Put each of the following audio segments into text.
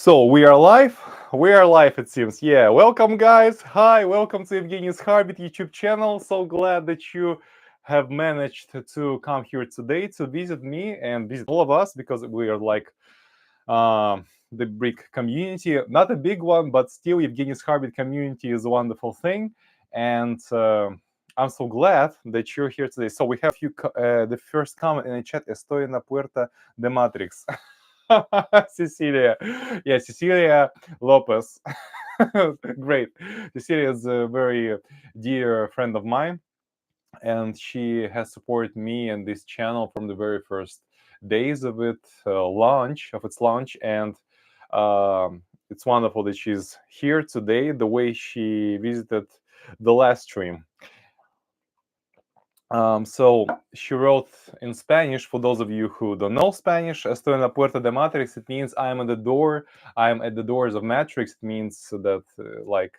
So we are live. We are live, it seems. Yeah, welcome, guys. Hi, welcome to Evgeny'S YouTube channel. So glad that you have managed to come here today to visit me and visit all of us because we are like the big community. Not a big one, but still, Evgeny'S community is a wonderful thing, and I'm so glad that you're here today. So we have the first comment in the chat. Estoy en la puerta de Matrix. Cecilia. Yeah, Cecilia Lopez. Great. Cecilia is a very dear friend of mine, and she has supported me and this channel from the very first days of its launch. And it's wonderful that she's here today, the way she visited the last stream. So she wrote in Spanish, for those of you who don't know Spanish, estoy en la puerta de Matrix. It means I'm at the door. I'm at the doors of Matrix. It means that like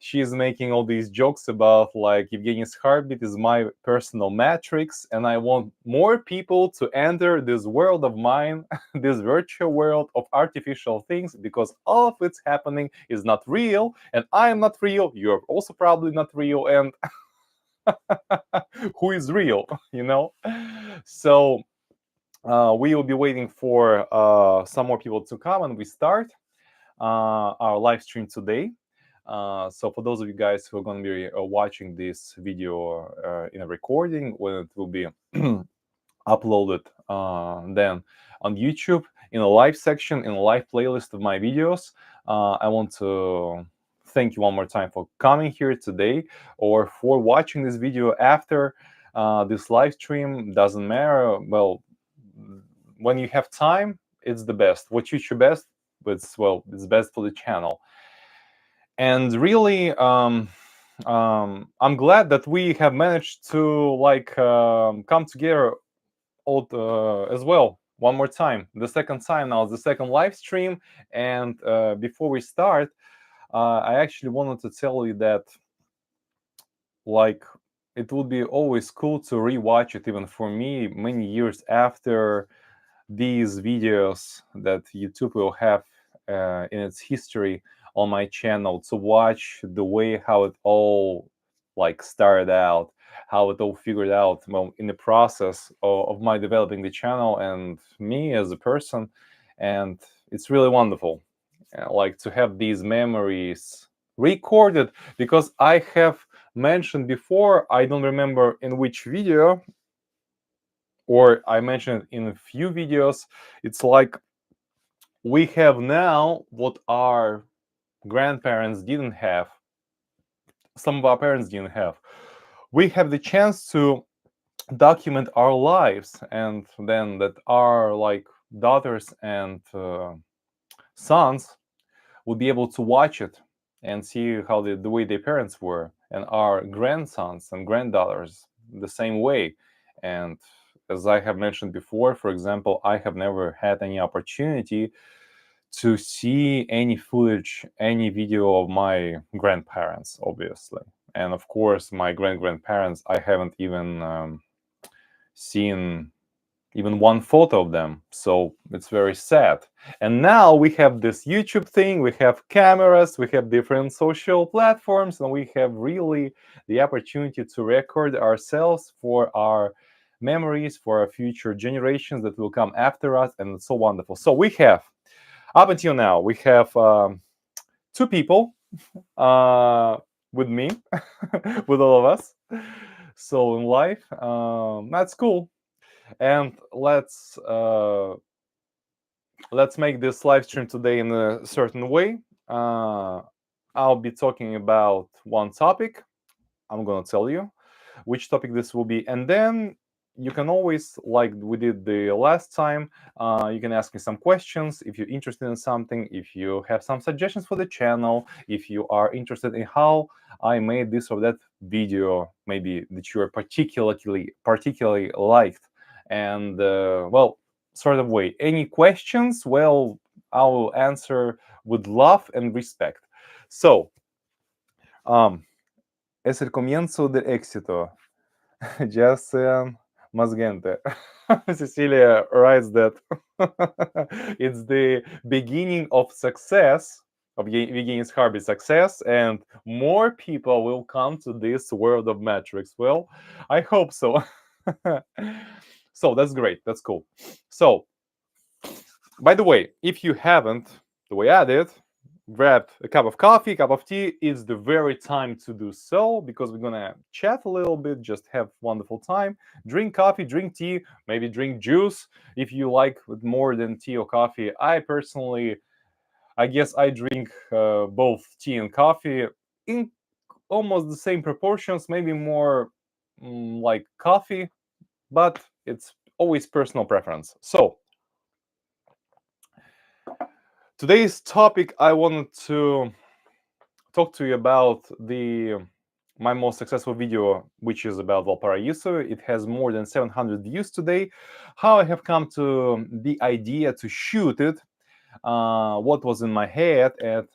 she's making all these jokes about like Evgeny'S heartbeat is my personal Matrix, and I want more people to enter this world of mine, this virtual world of artificial things, because all of it's happening is not real, and I am not real. You're also probably not real, and who is real, you know? So we will be waiting for some more people to come, and we start our live stream today. So for those of you guys who are going to be watching this video in a recording, when it will be uploaded then on YouTube in a live section, in a live playlist of my videos, I want to thank you one more time for coming here today or for watching this video after this live stream. Doesn't matter. Well, when you have time, it's the best. What suits you best, it's best for the channel. And really, I'm glad that we have managed to like come together as well one more time, the second time now, the second live stream. And before we start, I actually wanted to tell you that like it would be always cool to rewatch it, even for me, many years after these videos that YouTube will have in its history on my channel, to watch the way how it all like started out, how it all figured out, well, in the process of my developing the channel and me as a person. And it's really wonderful like to have these memories recorded, because I have mentioned before, I don't remember in which video, or I mentioned in a few videos, it's like we have now what our grandparents didn't have, some of our parents didn't have. We have the chance to document our lives, and then that our like daughters and sons would be able to watch it and see how the way their parents were, and our grandsons and granddaughters the same way. And as I have mentioned before, for example, I have never had any opportunity to see any footage, any video of my grandparents, obviously. And of course, my grandparents, I haven't even seen even one photo of them. So it's very sad. And now we have this YouTube thing, we have cameras, we have different social platforms, and we have really the opportunity to record ourselves for our memories, for our future generations that will come after us. And it's so wonderful. So we have, up until now, we have two people with me, with all of us. So in life, that's cool. And let's make this live stream today in a certain way. I'll be talking about one topic. I'm gonna tell you which topic this will be, and then you can always, like we did the last time, you can ask me some questions if you're interested in something, if you have some suggestions for the channel, if you are interested in how I made this or that video, maybe that you are particularly liked. And well, sort of way, any questions, well, I will answer with love and respect. So es el comienzo del éxito, ya sean más gente. Cecilia writes that it's the beginning of success, of Evgeny'S hobby success, and more people will come to this world of metrics. Well, I hope so. So that's great. That's cool. So, by the way, if you haven't, the way I did, grab a cup of coffee, cup of tea, it's the very time to do so because we're gonna chat a little bit, just have wonderful time. Drink coffee, drink tea, maybe drink juice if you like more than tea or coffee. I personally, I guess I drink both tea and coffee in almost the same proportions, maybe more like coffee, but it's always personal preference. So today's topic, I wanted to talk to you about my most successful video, which is about Valparaiso. It has more than 700 views today. How I have come to the idea to shoot it, what was in my head, and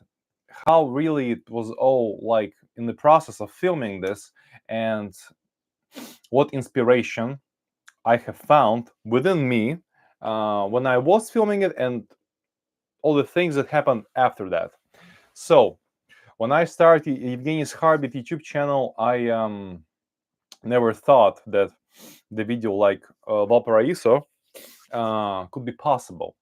how really it was all like in the process of filming this, and what inspiration I have found within me when I was filming it, and all the things that happened after that. So when I started Evgeny'S Heartbeat YouTube channel, I never thought that the video like Valparaiso could be possible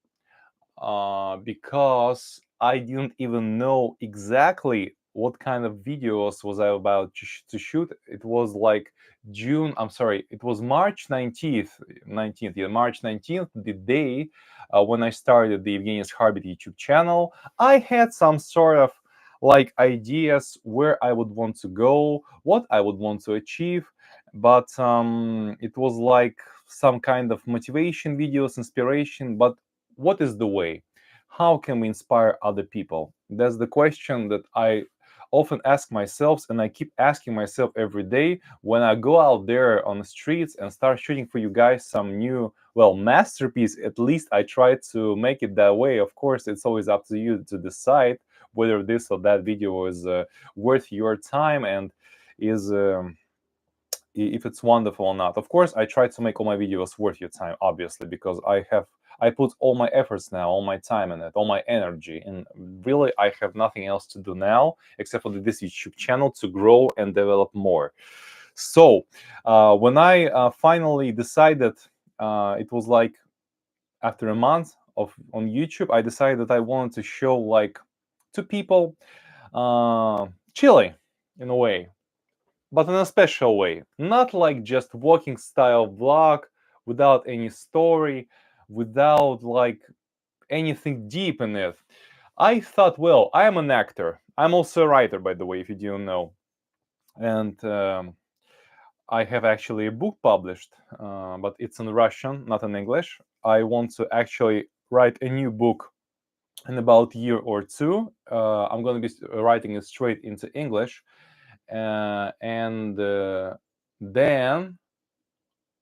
because I didn't even know exactly what kind of videos was I about to shoot. It was like June, I'm sorry, it was March 19th, yeah, March 19th, the day when I started the Evgeny'S Heartbeat YouTube channel. I had some sort of like ideas where I would want to go, what I would want to achieve, but it was like some kind of motivation videos, inspiration, but what is the way? How can we inspire other people? That's the question that I often ask myself, and I keep asking myself every day when I go out there on the streets and start shooting for you guys some new, well, masterpiece. At least I try to make it that way. Of course, it's always up to you to decide whether this or that video is worth your time and is if it's wonderful or not. Of course, I try to make all my videos worth your time, obviously, because I put all my efforts now, all my time in it, all my energy, and really I have nothing else to do now except for this YouTube channel to grow and develop more. So when I finally decided, it was like after a month of on YouTube, I decided that I wanted to show like to people Chile in a way, but in a special way, not like just walking style vlog without any story, without like anything deep in it. I thought, well, I am an actor. I'm also a writer, by the way, if you didn't know. And I have actually a book published, but it's in Russian, not in English. I want to actually write a new book in about a year or two. I'm going to be writing it straight into English. And then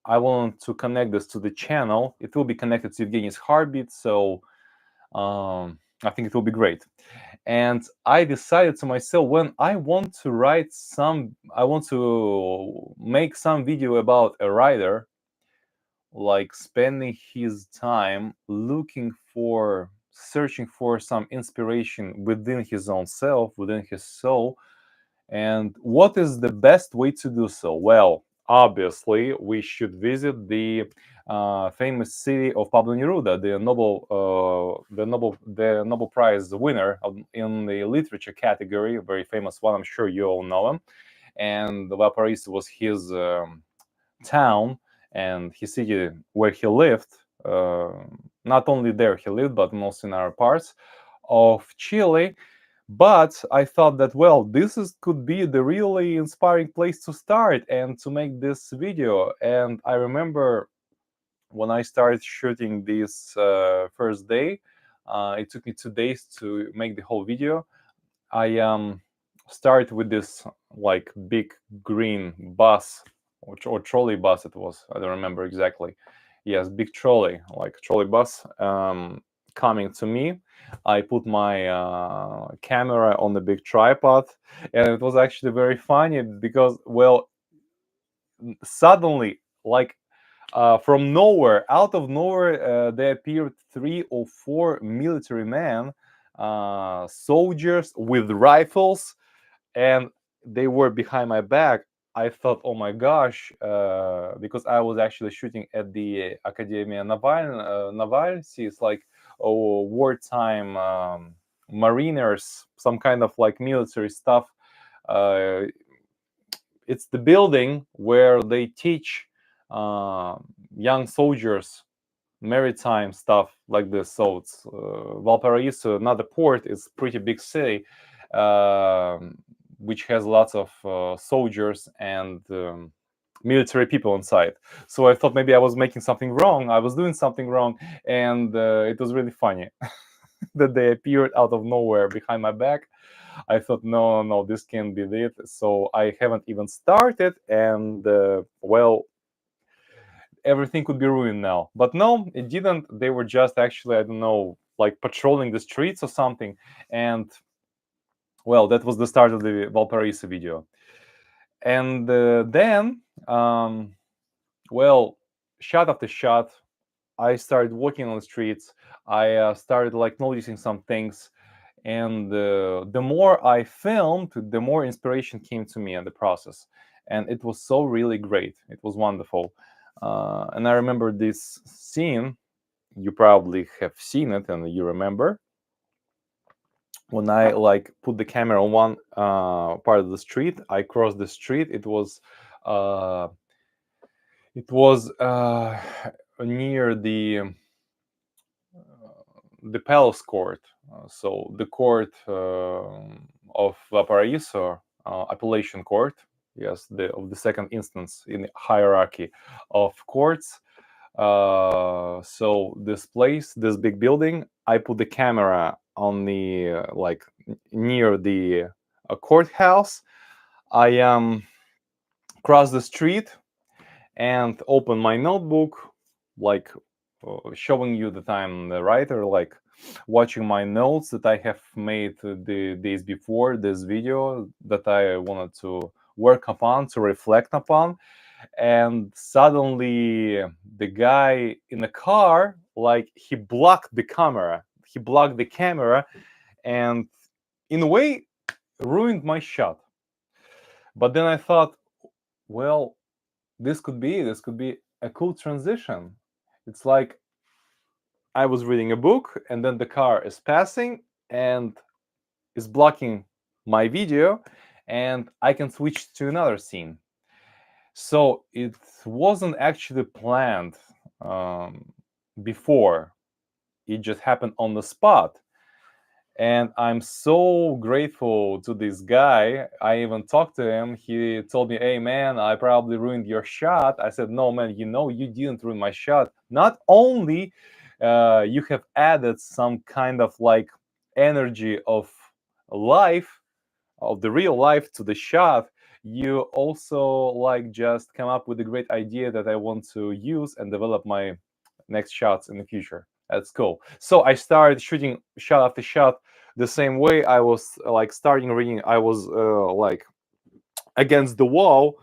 I want to connect this to the channel. It will be connected to Evgeny'S Heartbeat, so I think it will be great. And I decided to myself, when I want to make some video about a writer, like spending his time searching for some inspiration within his own self, within his soul. And what is the best way to do so? Well, obviously, we should visit the famous city of Pablo Neruda, the Nobel Prize winner in the literature category, a very famous one. I'm sure you all know him. And Valparaiso was his town and his city where he lived. Not only there he lived, but also in other parts of Chile. But I thought that, well, could be the really inspiring place to start and to make this video. And I remember when I started shooting this first day, it took me 2 days to make the whole video. I started with this like big green bus or trolley bus. It was, I don't remember exactly. Yes, big trolley, like trolley bus coming to me. I put my camera on the big tripod, and it was actually very funny because, well, suddenly, like, From nowhere, out of nowhere, there appeared 3 or 4 military men, soldiers with rifles, and they were behind my back. I thought, oh my gosh, because I was actually shooting at the Academia Naval. It's like wartime mariners, some kind of like military stuff. Uh, it's the building where they teach young soldiers maritime stuff like this. So it's Valparaiso, another port, is pretty big city, which has lots of soldiers and military people inside. So I thought maybe I was making something wrong. I was doing something wrong, and it was really funny that they appeared out of nowhere behind my back. I thought, no, no, no, this can't be it. So I haven't even started, and well, everything could be ruined now. But no, it didn't. They were just actually, I don't know, like patrolling the streets or something. And well, that was the start of the Valparaiso video. And then, well, shot after shot, I started walking on the streets. I started like noticing some things. And the more I filmed, the more inspiration came to me in the process. And it was so really great. It was wonderful. And I remember this scene. You probably have seen it and you remember when I like put the camera on one part of the street. I crossed the street. Uh, it was near the palace court. So the court of Valparaiso, appellation court, yes, of the second instance in the hierarchy of courts. So this place, this big building, I put the camera on the like near the courthouse. I cross the street and open my notebook, like showing you that I'm the writer, like watching my notes that I have made the days before this video that I wanted to work upon, to reflect upon. And suddenly the guy in the car, like he blocked the camera. He blocked the camera and in a way ruined my shot. But then I thought, well, this could be a cool transition. It's like I was reading a book and then the car is passing and is blocking my video and I can switch to another scene. So it wasn't actually planned before. It just happened on the spot. And I'm so grateful to this guy. I even talked to him. He told me, hey, man, I probably ruined your shot. I said, no, man, you didn't ruin my shot. Not only you have added some kind of like energy of life, of the real life to the shot, you also like just come up with a great idea that I want to use and develop my next shots in the future. That's cool. So I started shooting shot after shot the same way. I was like starting reading. I was like against the wall,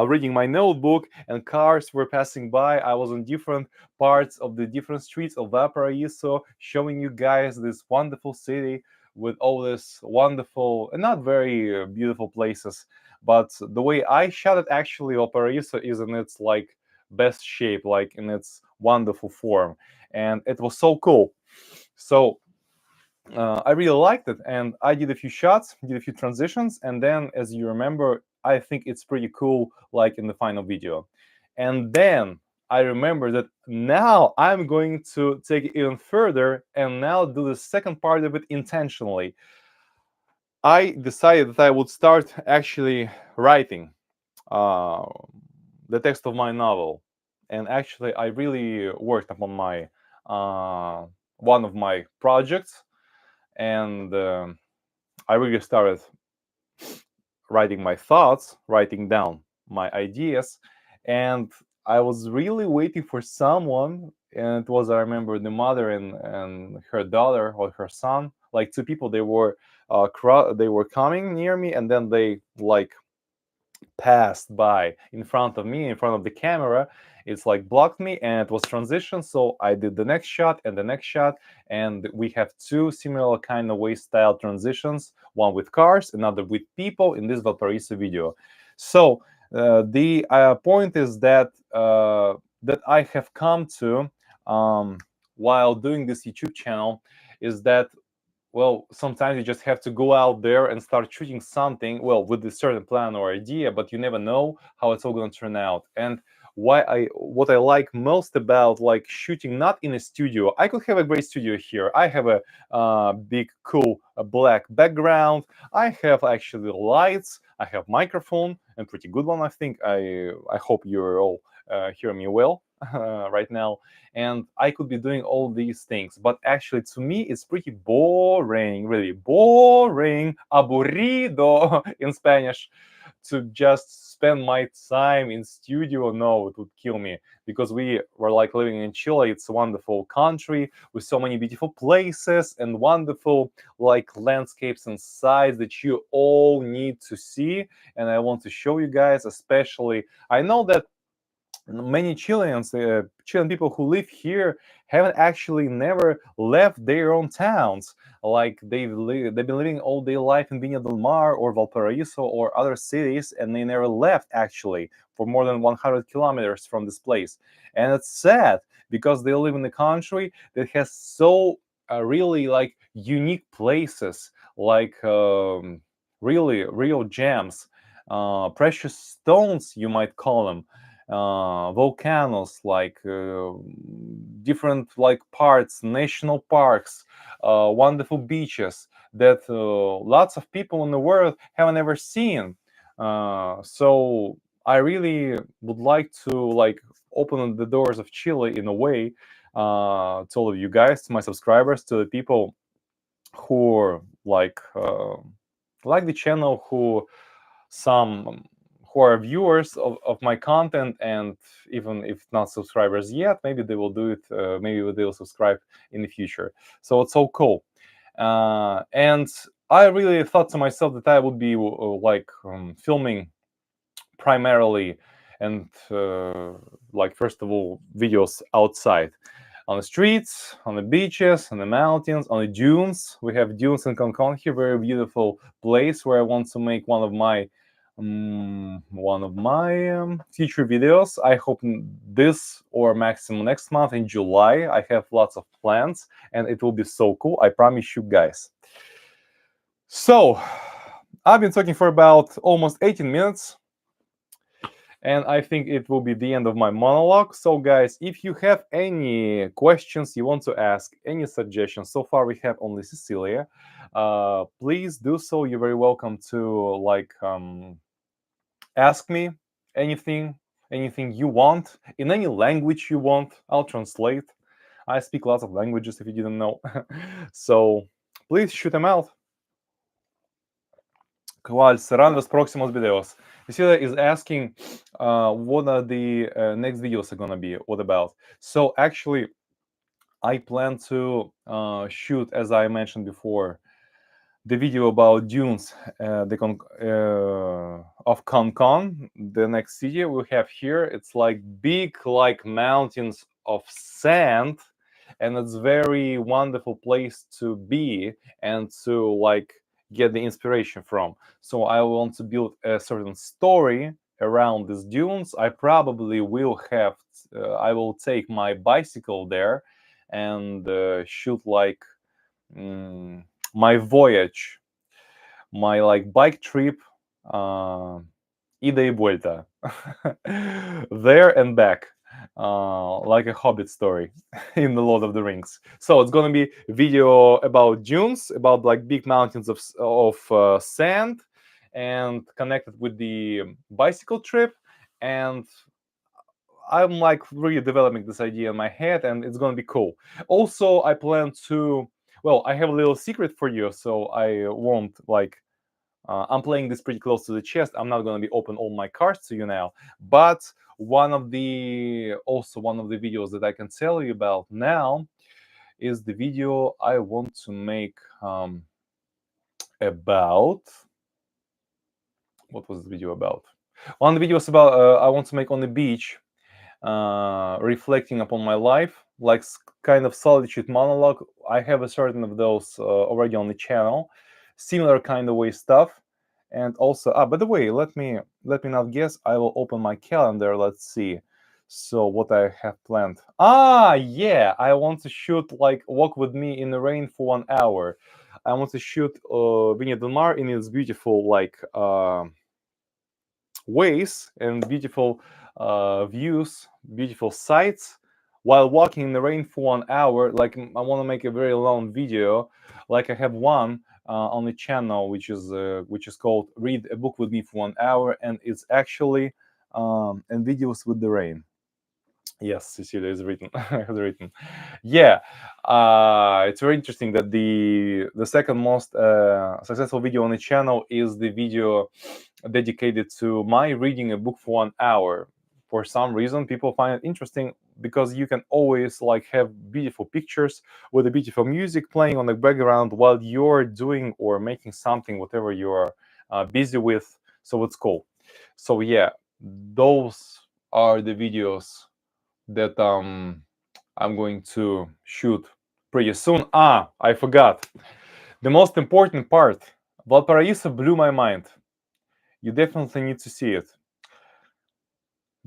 reading my notebook, and cars were passing by. I was on different parts of the different streets of Valparaiso, showing you guys this wonderful city with all this wonderful and not very beautiful places. But the way I shot it, actually, Valparaiso is in its like best shape, like in its wonderful form, and it was so cool. So I really liked it, and I did a few shots, did a few transitions, and then, as you remember, I think it's pretty cool, like in the final video. And then I remember that now I'm going to take it even further and now do the second part of it intentionally. I decided that I would start actually writing uh, the text of my novel, and actually, I really worked upon my one of my projects, and I really started writing my thoughts, writing down my ideas, and I was really waiting for someone. And it was, I remember, the mother and her daughter or her son, like two people. They were coming near me, and then they like passed by in front of me, in front of the camera, it's like blocked me, and it was transition. So I did the next shot and the next shot, and we have two similar kind of way style transitions, one with cars, another with people in this Valparaiso video. So the point is that that I have come to while doing this YouTube channel is that, well, sometimes you just have to go out there and start shooting something, well, with a certain plan or idea, but you never know how it's all going to turn out. And what I like most about like shooting not in a studio, I could have a great studio here. I have a big cool black background. I have actually lights. I have microphone, and pretty good one, I think. I hope you're all hearing me well right now, and I could be doing all these things. But actually, to me, it's pretty boring, really boring, aburrido in Spanish, to just spend my time in studio. No, it would kill me, because we were like living in Chile. It's a wonderful country with so many beautiful places and wonderful like landscapes and sights that you all need to see. And I want to show you guys, especially, I know that many Chileans, Chilean people who live here, haven't actually never left their own towns. Like they've been living all their life in Viña del Mar or Valparaiso or other cities, and they never left actually for more than 100 kilometers from this place. And it's sad, because they live in a country that has so really like unique places, like really real gems, precious stones, you might call them, volcanoes, like different like parts, national parks, wonderful beaches that lots of people in the world haven't ever seen. So I really would like to like open the doors of Chile in a way, to all of you guys, to my subscribers, to the people who are like the channel, some who are viewers of my content, and even if not subscribers yet, maybe they will do it, maybe they will subscribe in the future. So it's so cool. And I really thought to myself that I would be filming primarily, and like first of all, videos outside, on the streets, on the beaches, on the mountains, on the dunes. We have dunes in Cancun here, very beautiful place where I want to make one of my future videos. I hope this or maximum next month in July. I have lots of plans, and it will be so cool, I promise you guys. So I've been talking for about almost 18 minutes, and I think it will be the end of my monologue. So guys, if you have any questions you want to ask, any suggestions, so far we have only Cecilia, please do so. You're very welcome to ask me anything you want, in any language you want. I'll translate. I speak lots of languages, if you didn't know. So please shoot them out. ¿Cuál serán los próximos videos? Cecilia is asking what are the next videos are gonna be, what about. So actually, I plan to shoot, as I mentioned before, the video about dunes of Cancun, the next city we have here. It's like big, like mountains of sand, and it's very wonderful place to be and to like get the inspiration from. So I want to build a certain story around these dunes. I probably will have I will take my bicycle there and shoot like my voyage, my like bike trip, ida y vuelta, there and back, like a Hobbit story in the Lord of the Rings. So it's gonna be a video about dunes, about like big mountains of sand, and connected with the bicycle trip. And I'm like really developing this idea in my head, and it's gonna be cool. Also, I plan to. Well, I have a little secret for you, so I won't like. I'm playing this pretty close to the chest. I'm not gonna be open all my cards to you now, but one of the videos that I can tell you about now is the video I want to make about. What was the video about? One of the videos about I want to make on the beach. reflecting upon my life, like kind of solitude monologue. I have a certain of those already on the channel, similar kind of way stuff. And also, by the way, let me not guess. I will open my calendar. Let's see. So what I have planned. Yeah, I want to shoot like Walk with Me in the Rain for 1 hour. I want to shoot Viña del Mar in its beautiful like ways and beautiful views, beautiful sights while walking in the rain for 1 hour. Like I want to make a very long video. Like I have one on the channel, which is called "Read a Book with Me for 1 hour," and it's actually and videos with the rain. Yes, Cecilia is written. has written. Yeah, it's very interesting that the second most successful video on the channel is the video dedicated to my reading a book for 1 hour. For some reason, people find it interesting because you can always like have beautiful pictures with a beautiful music playing on the background while you're doing or making something, whatever you're busy with. So it's cool. So yeah, those are the videos that I'm going to shoot pretty soon. I forgot. The most important part. Valparaiso blew my mind. You definitely need to see it.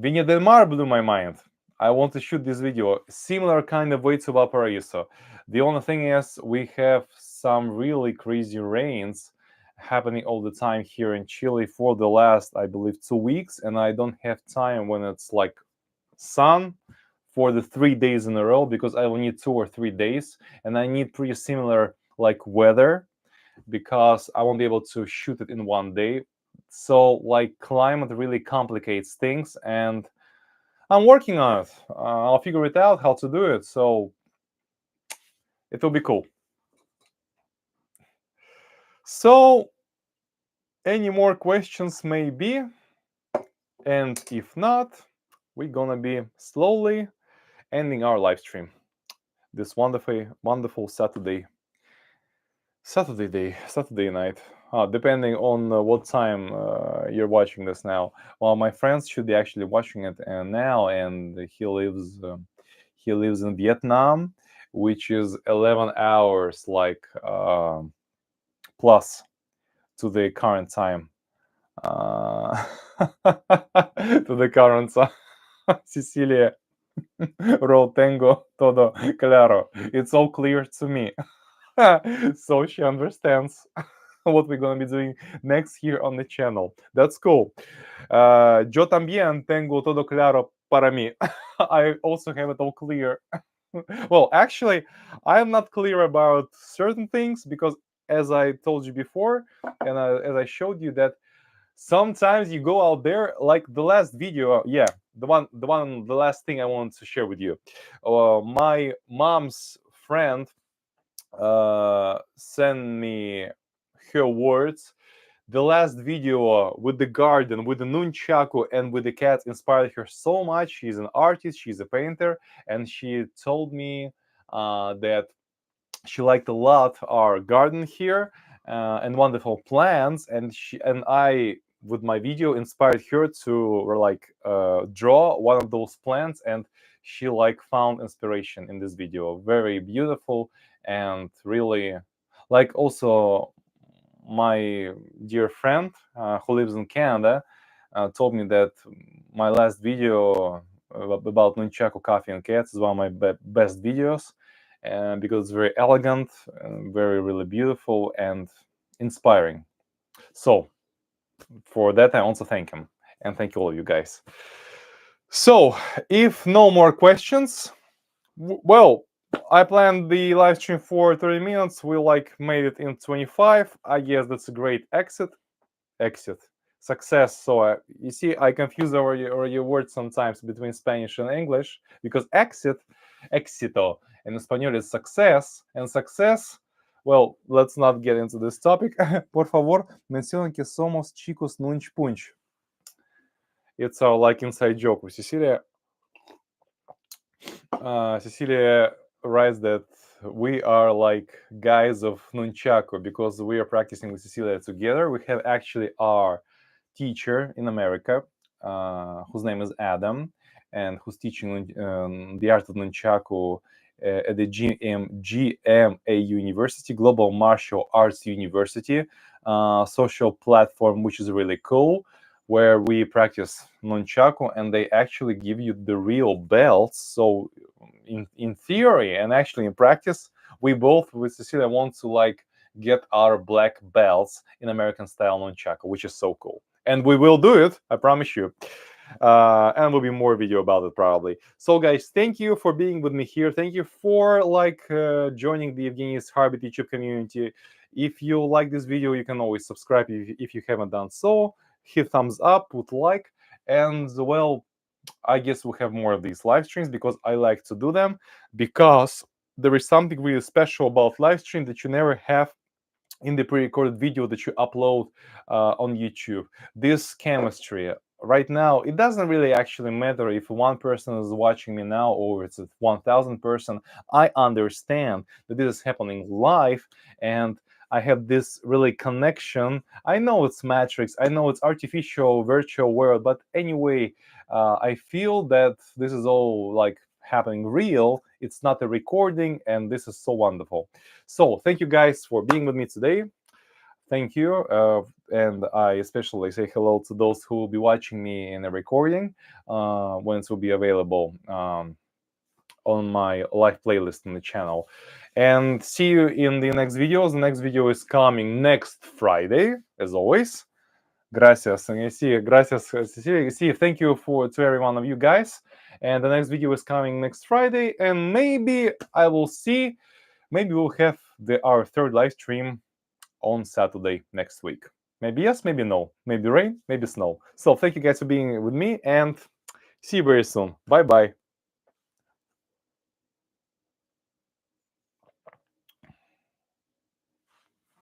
Viña del Mar blew my mind. I want to shoot this video. Similar kind of way to Valparaiso. The only thing is we have some really crazy rains happening all the time here in Chile for the last, I believe, 2 weeks, and I don't have time when it's like sun for the 3 days in a row because I will need 2 or 3 days, and I need pretty similar like weather because I won't be able to shoot it in one day. So like climate really complicates things, and I'm working on it. I'll figure it out how to do it. So it will be cool. So any more questions maybe? And if not, we're gonna be slowly ending our live stream this wonderful Saturday night. Depending on what time you're watching this now. Well, my friends should be actually watching it now, and he lives in Vietnam, which is 11 hours like plus to the current time. To the current time. Cecilia wrote "Tengo todo claro." It's all clear to me. So she understands what we're gonna be doing next here on the channel. That's cool. Yo también tengo todo claro para mí. I also have it all clear. Well, actually, I am not clear about certain things because, as I told you before, and as I showed you, that sometimes you go out there, like the last video. Yeah, the last thing I want to share with you. My mom's friend send me her words. The last video with the garden, with the nunchaku, and with the cats inspired her so much. She's an artist, she's a painter, and she told me that she liked a lot our garden here and wonderful plants. And I, with my video, inspired her to like draw one of those plants, and she like found inspiration in this video. Very beautiful, and really like also my dear friend who lives in Canada told me that my last video about nunchaku, coffee, and cats is one of my best videos, and because it's very elegant, very really beautiful and inspiring. So for that, I also thank him, and thank all of you guys. So if no more questions, well, I planned the live stream for 30 minutes. We like made it in 25. I guess that's a great exit success. So you see, I confuse your words sometimes between Spanish and English, because éxito in Espanol is success, and success. Well, let's not get into this topic. Por favor, mencionen que somos chicos nunch punch. It's our like inside joke with Cecilia. Cecilia writes that we are like guys of nunchaku because we are practicing with Cecilia together. We have actually our teacher in America, whose name is Adam, and who's teaching the art of nunchaku at the GMA University, Global Martial Arts University, social platform, which is really cool, where we practice nunchaku, and they actually give you the real belts. So in theory and actually in practice, we both with Cecilia want to like get our black belts in American style nunchaku, which is so cool. And we will do it, I promise you. And will be more video about it probably. So guys, thank you for being with me here. Thank you for like joining the Evgeny'S Harbit YouTube community. If you like this video, you can always subscribe if you haven't done so. Hit thumbs up, put like, and well, I guess we'll have more of these live streams because I like to do them, because there is something really special about live stream that you never have in the pre-recorded video that you upload on YouTube. This chemistry. Right now, it doesn't really actually matter if one person is watching me now or it's 1,000 person. I understand that this is happening live, and I have this really connection. I know it's matrix, I know it's artificial virtual world, but anyway, I feel that this is all like happening real. It's not a recording, and this is so wonderful. So thank you guys for being with me today. Thank you, and I especially say hello to those who will be watching me in a recording when it will be available on my live playlist on the channel. And see you in the next videos. The next video is coming next Friday, as always. Gracias, and gracias, Cecilia. Thank you to every one of you guys. And the next video is coming next Friday, and maybe I will see. Maybe we'll have our third live stream on Saturday next week. Maybe yes, maybe no. Maybe rain, maybe snow. So thank you guys for being with me, and see you very soon. Bye bye.